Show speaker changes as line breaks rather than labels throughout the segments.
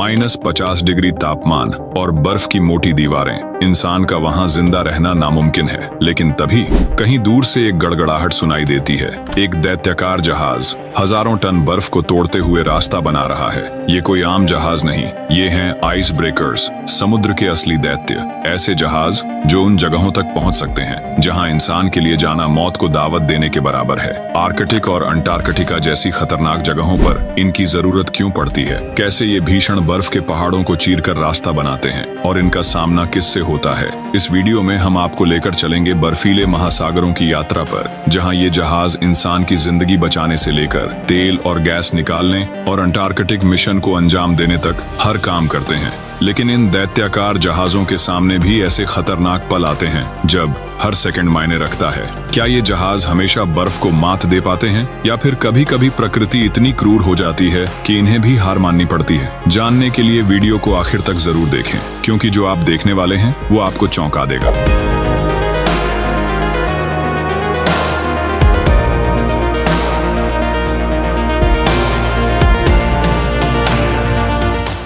-50 degree तापमान और बर्फ की मोटी दीवारें, इंसान का वहां जिंदा रहना नामुमकिन है। लेकिन तभी कहीं दूर से एक गड़गड़ाहट सुनाई देती है। एक दैत्याकार जहाज हजारों टन बर्फ को तोड़ते हुए रास्ता बना रहा है। ये कोई आम जहाज नहीं, ये हैं आइस ब्रेकर्स, समुद्र के असली दैत्य। ऐसे जहाज जो उन जगहों तक पहुंच सकते हैं जहां इंसान के लिए जाना मौत को दावत देने के बराबर है। आर्कटिक और अंटार्कटिका जैसी खतरनाक जगहों पर इनकी जरूरत क्यों पड़ती है? कैसे ये भीषण बर्फ के पहाड़ों को चीरकर रास्ता बनाते हैं और इनका सामना किससे होता है? इस वीडियो में हम आपको लेकर चलेंगे बर्फीले महासागरों की यात्रा पर, जहां ये जहाज इंसान की जिंदगी बचाने से लेकर तेल और गैस निकालने और अंटार्कटिक मिशन को अंजाम देने तक हर काम करते हैं। लेकिन इन दैत्याकार जहाजों के सामने भी ऐसे खतरनाक पल आते हैं जब हर सेकंड मायने रखता है। क्या ये जहाज हमेशा बर्फ को मात दे पाते हैं या फिर कभी कभी प्रकृति इतनी क्रूर हो जाती है कि इन्हें भी हार माननी पड़ती है? जानने के लिए वीडियो को आखिर तक जरूर देखें, क्योंकि जो आप देखने वाले हैं वो आपको चौंका देगा।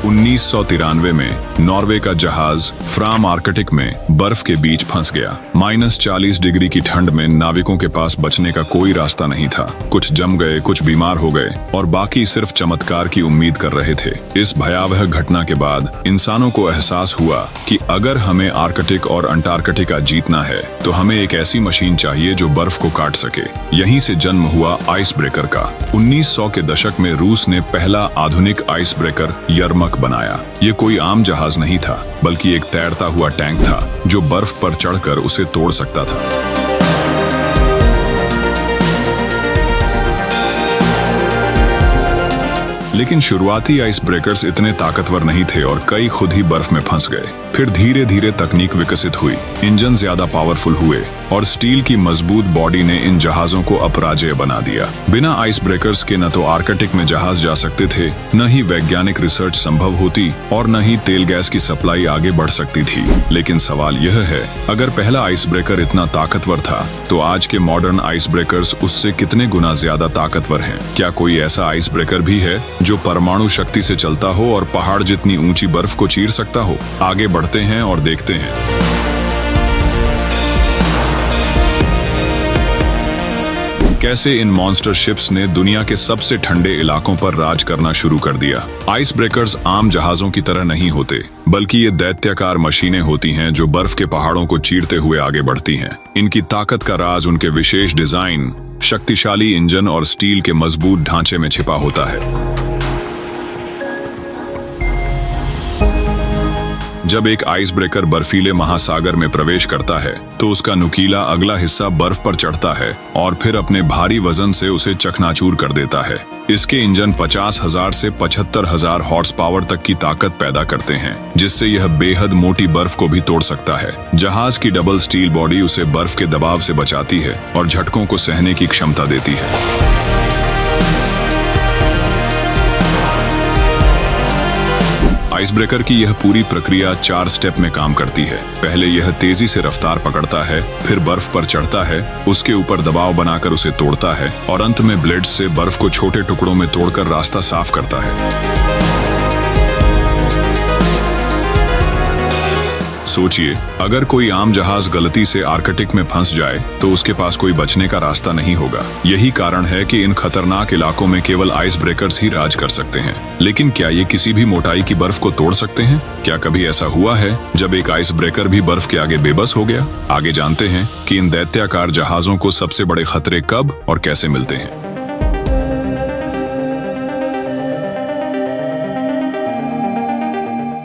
उन्नीस में नॉर्वे का जहाज फ्राम आर्कटिक में बर्फ के बीच फंस गया। -40 डिग्री की ठंड में नाविकों के पास बचने का कोई रास्ता नहीं था। कुछ जम गए, कुछ बीमार हो गए और बाकी सिर्फ चमत्कार की उम्मीद कर रहे थे। इस भयावह घटना के बाद इंसानों को एहसास हुआ कि अगर हमें आर्कटिक और अंटार्कटिका जीतना है तो हमें एक ऐसी मशीन चाहिए जो बर्फ को काट सके। यहीं से जन्म हुआ आइस ब्रेकर का। 1900 के दशक में रूस ने पहला आधुनिक आइस ब्रेकर यरमक बनाया। ये कोई आम जहाज नहीं था, बल्कि एक तैरता हुआ टैंक था जो बर्फ पर चढ़कर उसे तोड़ सकता था। लेकिन शुरुआती आइस ब्रेकर्स इतने ताकतवर नहीं थे और कई खुद ही बर्फ में फंस गए। फिर धीरे धीरे तकनीक विकसित हुई, इंजन ज्यादा पावरफुल हुए और स्टील की मजबूत बॉडी ने इन जहाजों को अपराजेय बना दिया। बिना आइस ब्रेकर्स के न तो आर्कटिक में जहाज जा सकते थे, न ही वैज्ञानिक रिसर्च संभव होती और न ही तेल गैस की सप्लाई आगे बढ़ सकती थी। लेकिन सवाल यह है, अगर पहला आइस ब्रेकर इतना ताकतवर था तो आज के मॉडर्न आइस ब्रेकर्स उससे कितने गुना ज्यादा ताकतवर हैं? क्या कोई ऐसा आइस ब्रेकर भी है जो परमाणु शक्ति से चलता हो और पहाड़ जितनी ऊंची बर्फ को चीर सकता हो? आगे बढ़ते हैं और देखते हैं। कैसे इन मॉन्स्टर शिप्स ने दुनिया के सबसे ठंडे इलाकों पर राज करना शुरू कर दिया। आइस ब्रेकर्स आम जहाजों की तरह नहीं होते, बल्कि ये दैत्याकार मशीनें होती हैं जो बर्फ के पहाड़ों को चीरते हुए आगे बढ़ती हैं। इनकी ताकत का राज उनके विशेष डिजाइन, शक्तिशाली इंजन और स्टील के मजबूत ढांचे में छिपा होता है। जब एक आइस ब्रेकर बर्फीले महासागर में प्रवेश करता है तो उसका नुकीला अगला हिस्सा बर्फ पर चढ़ता है और फिर अपने भारी वजन से उसे चकनाचूर कर देता है। इसके इंजन 50,000 से 75,000 हॉर्स पावर तक की ताकत पैदा करते हैं, जिससे यह बेहद मोटी बर्फ को भी तोड़ सकता है। जहाज की डबल स्टील बॉडी उसे बर्फ के दबाव से बचाती है और झटकों को सहने की क्षमता देती है। आइस ब्रेकर की यह पूरी प्रक्रिया 4 स्टेप में काम करती है। पहले यह तेजी से रफ्तार पकड़ता है, फिर बर्फ पर चढ़ता है, उसके ऊपर दबाव बनाकर उसे तोड़ता है और अंत में ब्लेड्स से बर्फ को छोटे टुकड़ों में तोड़कर रास्ता साफ करता है। सोचिए, अगर कोई आम जहाज गलती से आर्कटिक में फंस जाए तो उसके पास कोई बचने का रास्ता नहीं होगा। यही कारण है कि इन खतरनाक इलाकों में केवल आइस ब्रेकर्स ही राज कर सकते हैं। लेकिन क्या ये किसी भी मोटाई की बर्फ को तोड़ सकते हैं? क्या कभी ऐसा हुआ है जब एक आइस ब्रेकर भी बर्फ के आगे बेबस हो गया? आगे जानते हैं कि इन दैत्याकार जहाजों को सबसे बड़े खतरे कब और कैसे मिलते हैं।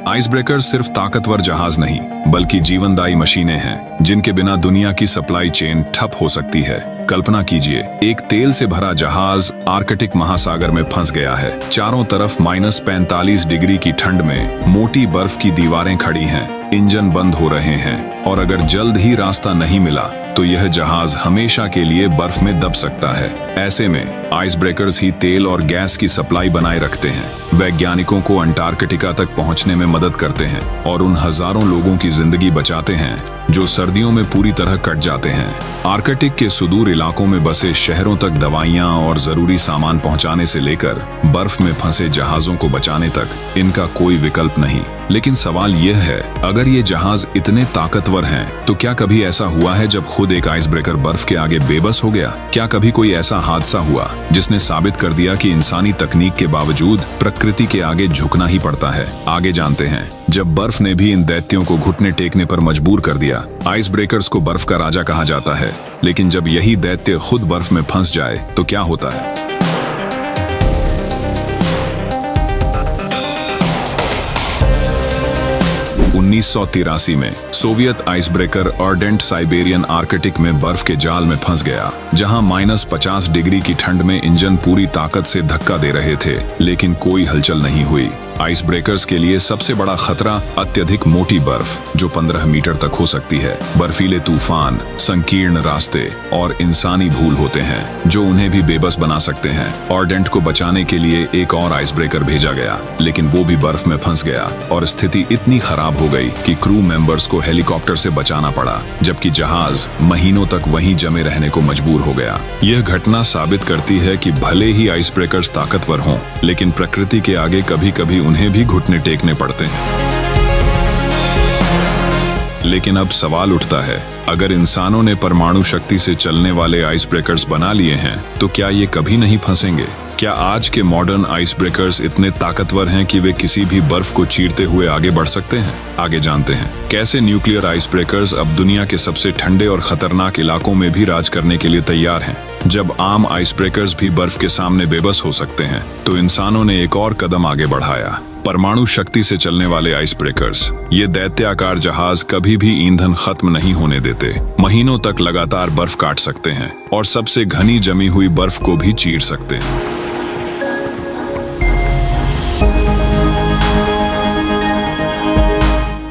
आइस ब्रेकर्स सिर्फ ताकतवर जहाज नहीं, बल्कि जीवनदायी मशीनें हैं जिनके बिना दुनिया की सप्लाई चेन ठप हो सकती है। कल्पना कीजिए, एक तेल से भरा जहाज आर्कटिक महासागर में फंस गया है। चारों तरफ -45 डिग्री की ठंड में मोटी बर्फ की दीवारें खड़ी हैं, इंजन बंद हो रहे हैं और अगर जल्द ही रास्ता नहीं मिला तो यह जहाज हमेशा के लिए बर्फ में दब सकता है। ऐसे में आइस ब्रेकर्स ही तेल और गैस की सप्लाई बनाए रखते हैं, वैज्ञानिकों को अंटार्कटिका तक पहुंचने में मदद करते हैं और उन हजारों लोगों की जिंदगी बचाते हैं जो सर्दियों में पूरी तरह कट जाते हैं। आर्कटिक के सुदूर इलाकों में बसे शहरों तक दवाइयां और जरूरी सामान पहुंचाने से लेकर बर्फ में फंसे जहाजों को बचाने तक इनका कोई विकल्प नहीं। लेकिन सवाल यह है, अगर ये जहाज इतने ताकतवर हैं, तो क्या कभी ऐसा हुआ है जब खुद एक आइस ब्रेकर बर्फ के आगे बेबस हो गया? क्या कभी कोई ऐसा हादसा हुआ जिसने साबित कर दिया कि इंसानी तकनीक के बावजूद प्रकृति के आगे झुकना ही पड़ता है? आगे जानते हैं। जब बर्फ ने भी इन दैत्यों को घुटने टेकने पर मजबूर कर दिया। आइस ब्रेकर्स को बर्फ का राजा कहा जाता है, लेकिन जब यही दैत्य खुद बर्फ में फंस जाए तो क्या होता है? उन्नीस में Soviet ice breaker ardent Siberian Arctic में बर्फ के जाल में फंस गया, जहां -50 डिग्री की ठंड में इंजन पूरी ताकत से धक्का दे रहे थे, लेकिन कोई हलचल नहीं हुई। आइस ब्रेकर्स के लिए सबसे बड़ा खतरा अत्यधिक मोटी बर्फ, जो 15 मीटर तक हो सकती है। बर्फीले तूफान, संकीर्ण रास्ते और इंसानी भूल होते हैं जो उन्हें भी बेबस बना सकते हैं। आर्डेंट को बचाने के लिए एक और आइस ब्रेकर भेजा गया, लेकिन वो भी बर्फ में फंस गया और स्थिति इतनी खराब हो गई कि क्रू मेंबर्स को हेलीकॉप्टर से बचाना पड़ा, जबकि जहाज महीनों तक वहीं जमे रहने को मजबूर हो गया। यह घटना साबित करती है कि भले ही आइस ब्रेकर्स ताकतवर हों, लेकिन प्रकृति के आगे कभी-कभी उन्हें भी घुटने टेकने पड़ते हैं। लेकिन अब सवाल उठता है, अगर इंसानों ने परमाणु शक्ति से चलने वाले आइस ब्रेकर्स बना लिए हैं, तो क्या ये कभी नहीं फंसेंगे? क्या आज के मॉडर्न आइस ब्रेकर्स इतने ताकतवर हैं कि वे किसी भी बर्फ को चीरते हुए आगे बढ़ सकते हैं? आगे जानते हैं कैसे न्यूक्लियर आइस ब्रेकर्स अब दुनिया के सबसे ठंडे और खतरनाक इलाकों में भी राज करने के लिए तैयार हैं। जब आम आइस ब्रेकर्स भी बर्फ के सामने बेबस हो सकते हैं, तो इंसानों ने एक और कदम आगे बढ़ाया, परमाणु शक्ति से चलने वाले आइस ब्रेकर्स। ये दैत्याकार जहाज कभी भी ईंधन खत्म नहीं होने देते, महीनों तक लगातार बर्फ काट सकते हैं और सबसे घनी जमी हुई बर्फ को भी चीर सकते हैं।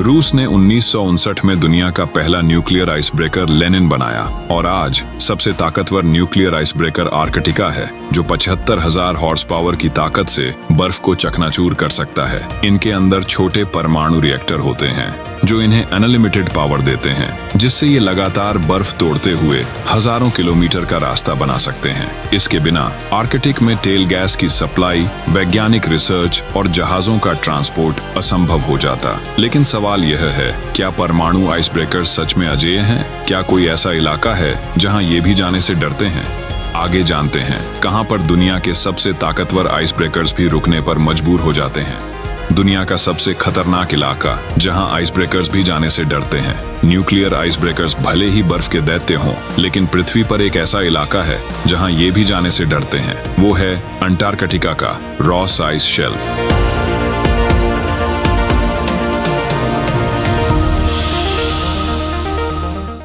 रूस ने 1959 में दुनिया का पहला न्यूक्लियर आइस ब्रेकर लेनिन बनाया और आज सबसे ताकतवर न्यूक्लियर आइस ब्रेकर आर्कटिका है, जो 75,000 हॉर्स पावर की ताकत से बर्फ को चकनाचूर कर सकता है। इनके अंदर छोटे परमाणु रिएक्टर होते हैं जो इन्हें अनलिमिटेड पावर देते हैं, जिससे ये लगातार बर्फ तोड़ते हुए हजारों किलोमीटर का रास्ता बना सकते हैं। इसके बिना आर्कटिक में टेल गैस की सप्लाई, वैज्ञानिक रिसर्च और जहाजों का ट्रांसपोर्ट असंभव हो जाता। लेकिन सवाल यह है, क्या परमाणु आइस ब्रेकर्स सच में अजेय हैं? क्या कोई ऐसा इलाका है जहां ये भी जाने से डरते हैं? आगे जानते हैं कहां पर दुनिया के सबसे ताकतवर आइस ब्रेकर्स भी रुकने पर मजबूर हो जाते हैं। दुनिया का सबसे खतरनाक इलाका जहां आइस ब्रेकर्स भी जाने से डरते हैं। न्यूक्लियर आइस ब्रेकर्स भले ही बर्फ के दैत्य हों, लेकिन पृथ्वी पर एक ऐसा इलाका है जहां ये भी जाने से डरते हैं। वो है अंटार्कटिका का रॉस आइस शेल्फ।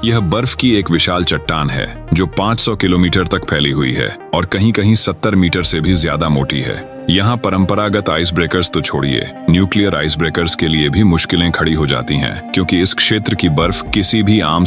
यह बर्फ की एक विशाल चट्टान है जो 500 किलोमीटर तक फैली हुई है और कहीं-कहीं 70 मीटर से भी ज्यादा मोटी है। यहाँ परंपरागत आइस ब्रेकर्स तो छोड़िए, न्यूक्लियर आइस ब्रेकर्स के लिए भी मुश्किलें खड़ी हो जाती हैं, क्योंकि इस क्षेत्र की बर्फ किसी भी आम